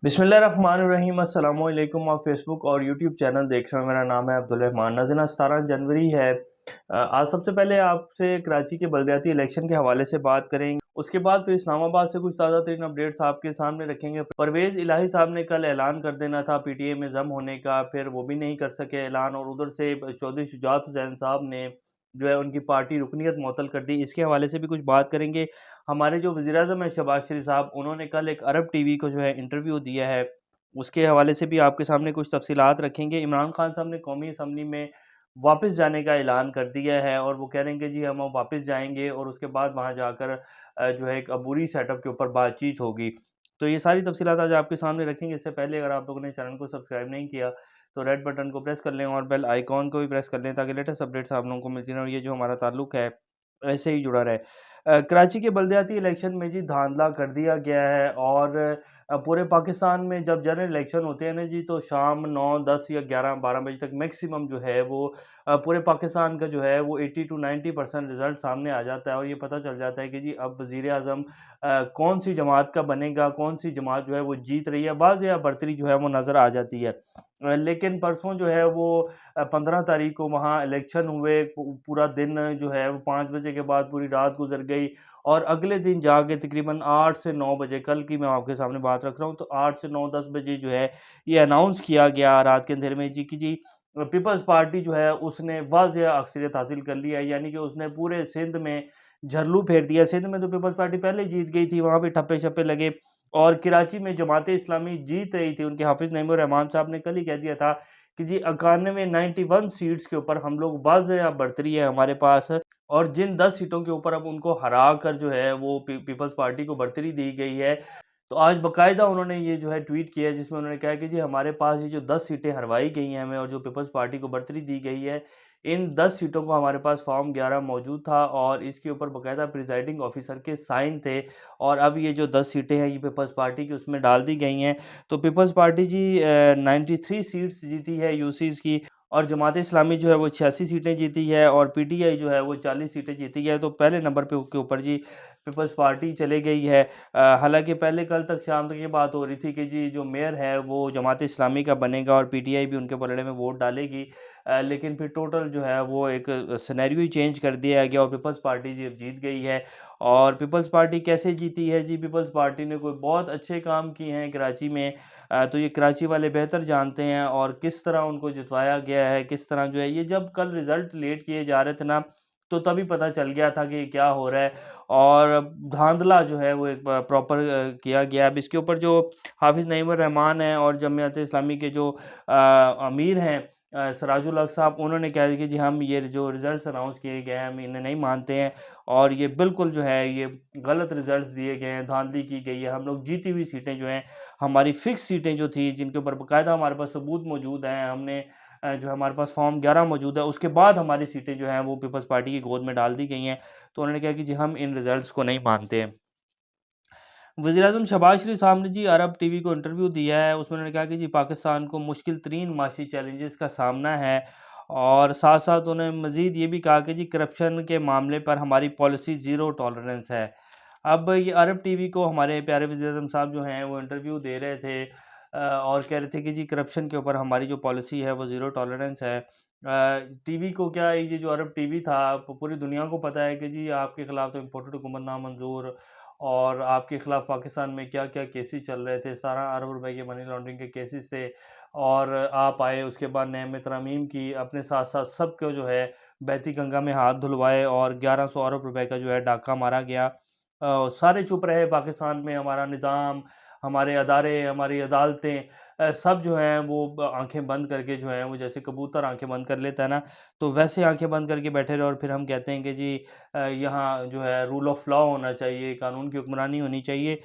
बिस्मिल्लाहिर्रहमानिर्रहीम अस्सलाम वालेकुम। आप फेसबुक और यूट्यूब चैनल देख रहे हो। मेरा नाम है अब्दुल रहमान। नाज़रीन, 17 जनवरी है। आज सबसे पहले आपसे कराची के बलदियाती इलेक्शन के हवाले से बात करेंगे। उसके बाद फिर इस्लामाबाद से कुछ ताज़ा तरीन अपडेट्स आपके सामने रखेंगे। परवेज़ इलाही साहब ने कल ऐलान कर देना था PTI में ज़म होने का, फिर वो भी नहीं कर सके ऐलान, और उधर से चौधरी शुजात हुसैन साहब ने जो है उनकी पार्टी रुकनीत मुअत्तल कर दी। इसके हवाले से भी कुछ बात करेंगे। हमारे जो वज़ीर-ए-आज़म हैं शहबाज शरीफ साहब, उन्होंने कल एक अरब टीवी को जो है इंटरव्यू दिया है। उसके हवाले से भी आपके सामने कुछ तफ़सीलात रखेंगे। इमरान खान साहब ने कौमी असम्बली में वापस जाने का ऐलान कर दिया है और वो कह रहे हैं कि जी हम वापस जाएँगे और उसके बाद वहाँ जाकर जो है एक अबूरी सेटअप के ऊपर बातचीत होगी। तो ये सारी तफ़सीलात आज आपके सामने रखेंगे। इससे पहले अगर आप लोगों ने चैनल को सब्सक्राइब नहीं किया तो रेड बटन को प्रेस कर लें और बेल आइकॉन को भी प्रेस कर लें ताकि लेटेस्ट अपडेट्स आप लोगों को मिलती रहें और ये जो हमारा ताल्लुक है ऐसे ही जुड़ा रहे। कराची के बलदियाती इलेक्शन में जी धांधला कर दिया गया है और पूरे पाकिस्तान में जब जनरल इलेक्शन होते हैं ना जी, तो शाम 9, 10 या 11, 12 बजे तक मैक्सिमम जो है वो पूरे पाकिस्तान का जो है वो 80 टू 90% रिज़ल्ट सामने आ जाता है और ये पता चल जाता है कि जी अब वज़ीर-ए-आज़म कौन सी जमात का बनेगा, कौन सी जमात जो है वो जीत रही है। बाज़ या बढ़तरी जो है वो नज़र आ जाती है। लेकिन परसों जो है वो 15 तारीख को वहाँ इलेक्शन हुए। पूरा दिन जो है वो 5 बजे के बाद पूरी रात गुजर गई और अगले दिन जाके तकरीबन 8 से 9 बजे, कल की मैं आपके सामने बात रख रहा हूँ, तो 8 से 9-10 बजे जो है ये अनाउंस किया गया रात के अंधेरे में जी कि जी पीपल्स पार्टी जो है उसने वाज़ेह अक्सरियत हासिल कर ली है। यानी कि उसने पूरे सिंध में झरलू फेर दिया। सिंध में तो पीपल्स पार्टी पहले ही जीत गई थी, वहाँ भी ठप्पे-शप्पे लगे और कराची में जमात-ए-इस्लामी जीत रही थी। उनके हाफ़िज़ नईमुर रहमान साहब ने कल ही कह दिया था कि जी 91 91 सीट्स के ऊपर हम लोग वाज़ेह बढ़तरी है हमारे पास, और जिन 10 सीटों के ऊपर अब उनको हरा कर जो है वो पीपल्स पार्टी को बढ़तरी दी गई है। तो आज बाकायदा उन्होंने ये जो है ट्वीट किया है जिसमें उन्होंने कहा है कि जी हमारे पास ये जो 10 सीटें हरवाई गई हैं हमें और जो पीपल्स पार्टी को बढ़तरी दी गई है, इन 10 सीटों को हमारे पास फॉर्म 11 मौजूद था और इसके ऊपर बाकायदा प्रिजाइडिंग ऑफिसर के साइन थे और अब ये जो 10 सीटें हैं ये पीपल्स पार्टी की उसमें डाल दी गई हैं। तो पीपल्स पार्टी जी 93 सीट्स जीती है यूसीज़ की और जमात इस्लामी जो है वो 86 सीटें जीती है और पीटीआई जो है वो 40 सीटें जीती है। तो पहले नंबर पे के ऊपर जी पीपल्स पार्टी चले गई है। हालांकि पहले कल तक शाम तक ये बात हो रही थी कि जी जो मेयर है वो जमात इस्लामी का बनेगा और पीटीआई भी उनके पलड़े में वोट डालेगी। लेकिन फिर टोटल जो है वो एक सिनेरियो ही चेंज कर दिया गया और पीपल्स पार्टी जी अब जीत गई है। और पीपल्स पार्टी कैसे जीती है जी, पीपल्स पार्टी ने कोई बहुत अच्छे काम किए हैं कराची में। तो ये कराची वाले बेहतर जानते हैं और किस तरह उनको जितवाया गया है, किस तरह जो है ये जब कल रिज़ल्ट लेट किए जा रहे थे ना, तो तभी पता चल गया था कि क्या हो रहा है और धांधला जो है वो एक प्रॉपर किया गया। अब इसके ऊपर जो हाफ़िज़ नईमुर रहमान हैं और जमीयत इस्लामी के जो अमीर हैं सिराजुल हक साहब, उन्होंने कहा है कि जी हम ये जो रिज़ल्ट्स अनाउंस किए गए हैं हम इन्हें नहीं मानते हैं और ये बिल्कुल जो है ये गलत रिज़ल्ट्स दिए गए हैं, धांधली की गई है। हम लोग जीती हुई सीटें जो हैं, हमारी फ़िक्स सीटें जो थी जिनके ऊपर बाकायदा हमारे पास सबूत मौजूद हैं, हमने जो है हमारे पास फॉर्म 11 मौजूद है, उसके बाद हमारी सीटें जो हैं वो पीपल्स पार्टी की गोद में डाल दी गई हैं। तो उन्होंने कहा कि जी हम इन रिज़ल्ट्स को नहीं मानते हैं। वज़ीर-ए-आज़म शहबाज शरीफ साहब ने जी अरब टीवी को इंटरव्यू दिया है, उसमें उन्होंने कहा कि जी पाकिस्तान को मुश्किल तरीन माशी चैलेंजेस का सामना है और साथ-साथ उन्होंने मज़ीद ये भी कहा कि जी करप्शन के मामले पर हमारी पॉलिसी ज़ीरो टॉलरेंस है। अब ये अरब टीवी को हमारे प्यारे वज़ीर-ए-आज़म साहब जो हैं वो इंटरव्यू दे रहे थे और कह रहे थे कि जी करप्शन के ऊपर हमारी जो पॉलिसी है वो ज़ीरो टॉलरेंस है। टीवी को क्या, ये जो अरब टीवी था पूरी दुनिया को पता है कि जी आपके ख़िलाफ़ तो इम्पोर्टेड हुकूमत नामंजूर और आपके ख़िलाफ़ पाकिस्तान में क्या-क्या केसेस चल रहे थे। 17 अरब रुपए के मनी लॉन्ड्रिंग के केसेस थे और आप आए उसके बाद नए में तरमीम की, अपने साथ-साथ सबको जो है बहती गंगा में हाथ धुलवाए और 1100 अरब रुपए का जो है डाका मारा गया। सारे चुप रहे पाकिस्तान में, हमारा निज़ाम, हमारे अदारे, हमारी अदालतें सब जो हैं वो आँखें बंद करके जो हैं वो जैसे कबूतर आँखें बंद कर लेता है ना, तो वैसे आँखें बंद करके बैठे रहे और फिर हम कहते हैं कि जी यहाँ जो है रूल ऑफ़ लॉ होना चाहिए, कानून की हुक्मरानी होनी चाहिए।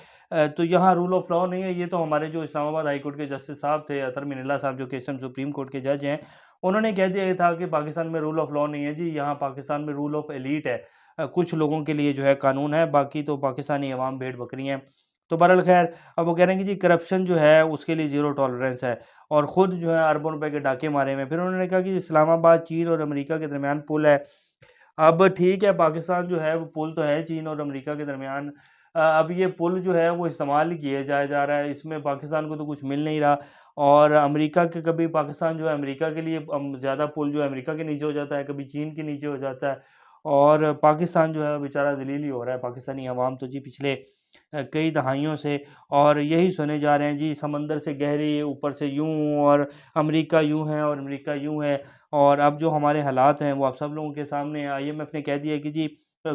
तो यहाँ रूल ऑफ़ लॉ नहीं है, ये तो हमारे जो इस्लामाबाद हाई कोर्ट के जस्टिस साहब थे, अतर मिनिल्लाह साहब जो कि इस टाइम सुप्रीम कोर्ट के जज हैं, उन्होंने कह दिया था कि पाकिस्तान में रूल ऑफ़ लॉ नहीं है जी, यहाँ पाकिस्तान में रूल ऑफ़ एलीट है। कुछ लोगों के लिए जो है कानून है, बाकी तो पाकिस्तानी अवाम भेड़-बकरी हैं। तो बहरहाल ख़ैर, अब वो कह रहे हैं कि जी करप्शन जो है उसके लिए ज़ीरो टॉलरेंस है और ख़ुद जो है अरबों रुपए के डाके मारे हुए हैं। फिर उन्होंने कहा कि इस्लामाबाद, चीन और अमेरिका के दरमियान पुल है। अब ठीक है, पाकिस्तान जो है वो पुल तो है चीन और अमेरिका के दरमियान, अब ये पुल जो है वो इस्तेमाल ही किया जा रहा है, इसमें पाकिस्तान को तो कुछ मिल नहीं रहा। और अमेरिका के कभी पाकिस्तान जो है अमेरिका के लिए ज़्यादा पुल जो है अमेरिका के नीचे हो जाता है, कभी चीन के नीचे हो जाता है, और पाकिस्तान जो है बेचारा ज़लील ही हो रहा है। पाकिस्तानी अवाम तो जी पिछले कई दहाइयों से और यही सुने जा रहे हैं जी, समंदर से गहरी, ऊपर से यूँ, और अमेरिका यूँ है और अमेरिका यूँ है। और अब जो हमारे हालात हैं वो आप सब लोगों के सामने हैं। IMF ने कह दिया कि जी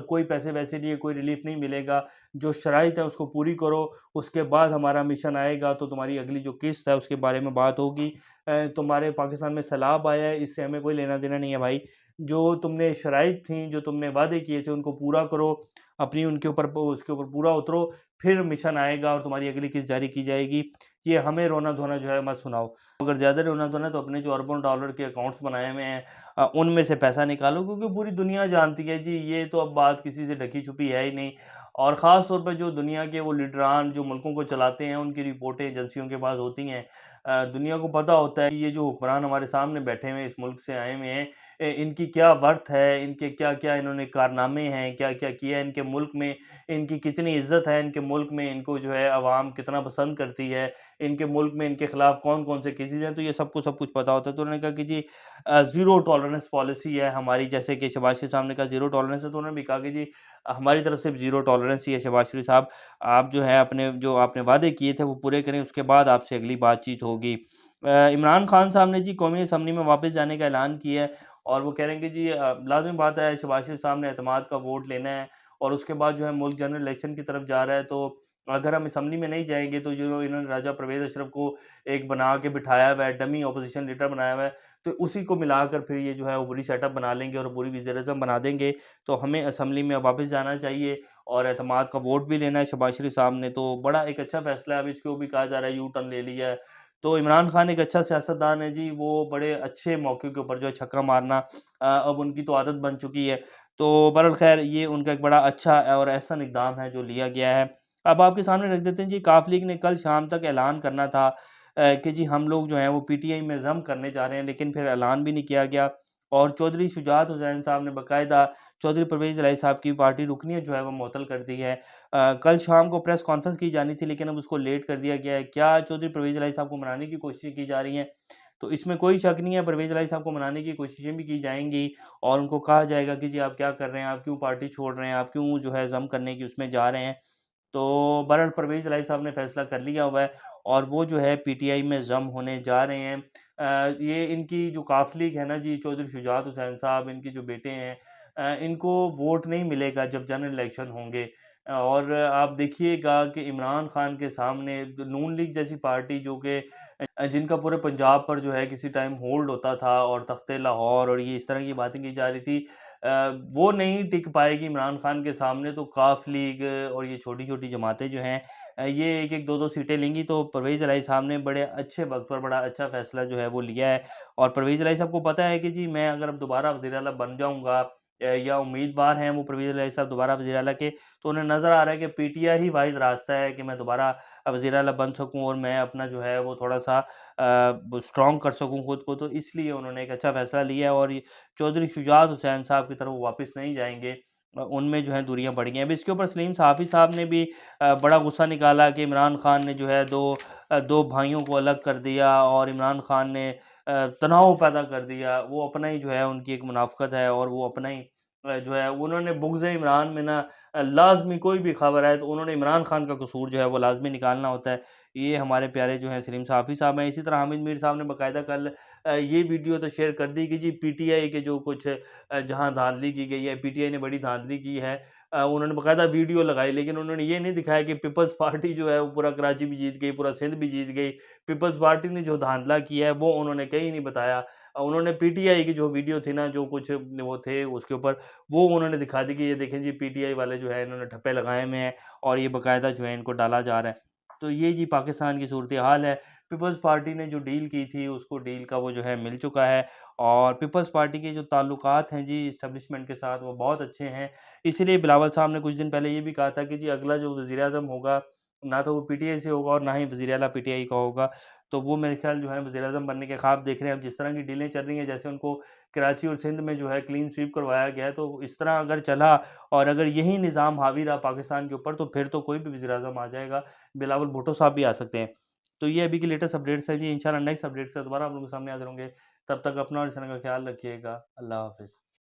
कोई पैसे वैसे लिए कोई रिलीफ नहीं मिलेगा, जो शराइत है उसको पूरी करो, उसके बाद हमारा मिशन आएगा तो तुम्हारी अगली जो किस्त है उसके बारे में बात होगी। तुम्हारे पाकिस्तान में सैलाब आया है, इससे हमें कोई लेना देना नहीं है भाई। जो तुमने शराइत थी, जो तुमने वादे किए थे उनको पूरा करो, अपनी उनके ऊपर उसके ऊपर पूरा उतरो, फिर मिशन आएगा और तुम्हारी अगली किस्त जारी की जाएगी। ये हमें रोना-धोना जो है मत सुनाओ। अगर ज़्यादा रोना-धोना है तो अपने जो अरबों डॉलर के अकाउंट्स बनाए हुए हैं उनमें से पैसा निकालो, क्योंकि पूरी दुनिया जानती है जी, ये तो अब बात किसी से ढकी-छुपी है ही नहीं। और ख़ास तौर पे जो दुनिया के वो लीडरान जो मुल्कों को चलाते हैं, उनकी रिपोर्टें एजेंसियों के पास होती हैं। दुनिया को पता होता है कि ये जो हुक्मरान हमारे सामने बैठे हुए हैं, इस मुल्क से आए हुए हैं, इनकी क्या वर्थ है, इनके क्या-क्या इन्होंने कारनामे हैं, क्या-क्या किया है इनके मुल्क में, इनकी कितनी इज़्ज़त है इनके मुल्क में, इनको जो है अवाम कितना पसंद करती है, इनके मुल्क में इनके खिलाफ कौन-कौन से केसेज़ हैं, तो ये सबको सब कुछ पता होता है। तो उन्होंने कहा कि जी ज़ीरो टॉलरेंस पॉलिसी है हमारी, जैसे कि शहबाज शरीफ साहब ने कहा ज़ीरो टॉलरेंस है, तो उन्होंने भी कहा कि जी हमारी तरफ से ज़ीरो टॉलरेंस ही है शहबाज शरीफ साहब। आप जो है अपने जो आपने वादे किए थे वो पूरे करें, उसके बाद आपसे अगली बातचीत होगी। इमरान खान साहब ने जी कौमी असम्बली में वापस जाने का ऐलान किया है, और वो कह रहे हैं कि जी लाज़िमी बात है, शहबाज शरीफ साहब ने एतमाद का वोट लेना है और उसके बाद जो है मुल्क जनरल इलेक्शन की तरफ जा रहा है। तो अगर हम असम्बली में नहीं जाएँगे तो जो इन्होंने राजा परवेज़ अशरफ को एक बना के बिठाया हुआ है, डमी अपोज़िशन लीडर बनाया हुआ है, तो उसी को मिलाकर फिर ये जो है वो बुरी सेटअप बना लेंगे और बुरी वज़ीर-ए-आज़म बना देंगे। तो हमें असम्बली में वापस जाना चाहिए और एतमाद का वोट भी लेना है। शहबाज शरीफ साहब ने तो बड़ा एक अच्छा फ़ैसला है, अब इसको भी कहा जा रहा है यू टर्न ले लिया है। तो इमरान खान एक अच्छा सियासतदान है जी, वो बड़े अच्छे मौके के ऊपर जो है छक्का मारना अब उनकी तो आदत बन चुकी है। तो बहरहाल ख़ैर ये उनका एक बड़ा अच्छा और ऐसा इक़दाम है जो लिया गया है। अब आपके सामने रख देते हैं जी, काफ लीग ने कल शाम तक ऐलान करना था कि जी हम लोग जो हैं वो PTI में ज़म करने जा रहे हैं, लेकिन फिर ऐलान भी नहीं किया गया और चौधरी शुजात हुसैन साहब ने बाकायदा चौधरी परवेज़ इलाही साहब की पार्टी रुकनीत जो है वो मुअत्तल कर दी है। कल शाम को प्रेस कॉन्फ्रेंस की जानी थी, लेकिन अब उसको लेट कर दिया गया है। क्या चौधरी परवेज़ इलाही साहब को मनाने की कोशिश की जा रही हैं? तो इसमें कोई शक नहीं है, परवेज़ इलाही साहब को मनाने की कोशिशें भी की जाएँगी और उनको कहा जाएगा कि जी आप क्या कर रहे हैं? आप क्यों पार्टी छोड़ रहे हैं? आप क्यों जो है ज़म करने की उसमें जा रहे हैं? तो बहरहाल परवेज़ इलाही साहब ने फैसला कर लिया हुआ है और वो जो है PTI में ज़म होने जा रहे हैं। ये इनकी जो काफ लीग है ना जी, चौधरी शुजात हुसैन साहब, इनके जो बेटे हैं, इनको वोट नहीं मिलेगा जब जनरल इलेक्शन होंगे। और आप देखिएगा कि इमरान खान के सामने जो नून लीग जैसी पार्टी, जो कि जिनका पूरे पंजाब पर जो है किसी टाइम होल्ड होता था और तख्ते लाहौर और ये इस तरह की बातें की जा रही थी, वो नहीं टिक पाएगी इमरान खान के सामने। तो काफ लीग और ये छोटी-छोटी जमातें जो हैं, ये 1-1 2-2 सीटें लेंगी। तो परवेज़ इलाही साहब ने बड़े अच्छे वक़्त पर बड़ा अच्छा फ़ैसला जो है वो लिया है और परवेज़ इलाही साहब को पता है कि जी मैं अगर अब दोबारा वज़ीर आला बन जाऊँगा, या उम्मीदवार हैं वो परवेज़ इलाही साहब दोबारा वज़ीर आला के, तो उन्हें नज़र आ रहा है कि PTI ही वाहिद रास्ता है कि मैं दोबारा वज़ीर आला बन सकूँ और मैं अपना जो है वो थोड़ा-सा स्ट्रॉन्ग कर सकूँ खुद को। तो इसलिए उन्होंने एक अच्छा फ़ैसला लिया है और ये चौधरी शुजात हुसैन साहब की तरफ वो वापस नहीं जाएँगे। उनमें जो है दूरियाँ बढ़ गई हैं। अब इसके ऊपर सलीम साफ़ी साहब ने भी बड़ा गुस्सा निकाला कि इमरान खान ने जो है 2 भाइयों को अलग कर दिया और इमरान खान ने तनाव पैदा कर दिया। वो अपना ही जो है उनकी एक मुनाफ़िक़त है और वो अपना ही जो है उन्होंने बुग़्ज़-ए इमरान में ना लाज़मी कोई भी ख़बर आए तो उन्होंने इमरान खान का कसूर जो है वो लाज़मी निकालना होता है। ये हमारे प्यारे जो हैं सलीम साफ़ी साहब हैं। इसी तरह हामिद मीर साहब ने बाकायदा कल ये वीडियो तो शेयर कर दी कि जी PTI के जो कुछ जहाँ धाँधली की गई है, PTI ने बड़ी धाँधली की है। उन्होंने बाकायदा वीडियो लगाई, लेकिन उन्होंने ये नहीं दिखाया कि पीपल्स पार्टी जो है वो पूरा कराची भी जीत गई, पूरा सिंध भी जीत गई। पीपल्स पार्टी ने जो धाँधला किया है वो उन्होंने कहीं नहीं बताया। उन्होंने PTI की जो वीडियो थी ना, जो कुछ वो थे उसके ऊपर, वो उन्होंने दिखा दी कि ये देखें जी PTI वाले जो है इन्होंने ठप्पे लगाए हुए हैं और ये बाकायदा जो है इनको डाला जा रहा है। तो ये जी पाकिस्तान की सूरत-ए-हाल है। पीपल्स पार्टी ने जो डील की थी, उसको डील का वो जो है मिल चुका है और पीपल्स पार्टी के जो ताल्लुकात हैं जी एस्टेब्लिशमेंट के साथ, वो बहुत अच्छे हैं। इसीलिए बिलावल साहब ने कुछ दिन पहले ये भी कहा था कि जी अगला जो वज़ीर-ए-आज़म होगा, ना तो वो PTI से होगा और ना ही वज़ीर आला PTI का होगा। तो वो मेरे ख्याल जो है वज़ीर-ए-आज़म बनने के ख़्वाब देख रहे हैं। अब जिस तरह की डीलें चल रही हैं, जैसे उनको कराची और सिंध में जो है क्लीन स्वीप करवाया गया है, तो इस तरह अगर चला और अगर यही निज़ाम हावी रहा पाकिस्तान के ऊपर, तो फिर तो कोई भी वज़ीर-ए-आज़म आ जाएगा, बिलावल भुट्टो साहब भी आ सकते हैं। तो ये अभी की लेटेस्ट अपडेट्स हैं जी, इंशाल्लाह नेक्स्ट अपडेट से दोबारा आप लोगों के सामने हाज़िर होंगे। तब तक अपना और इस तरह का ख़्याल रखिएगा। अल्लाह हाफ़िज़।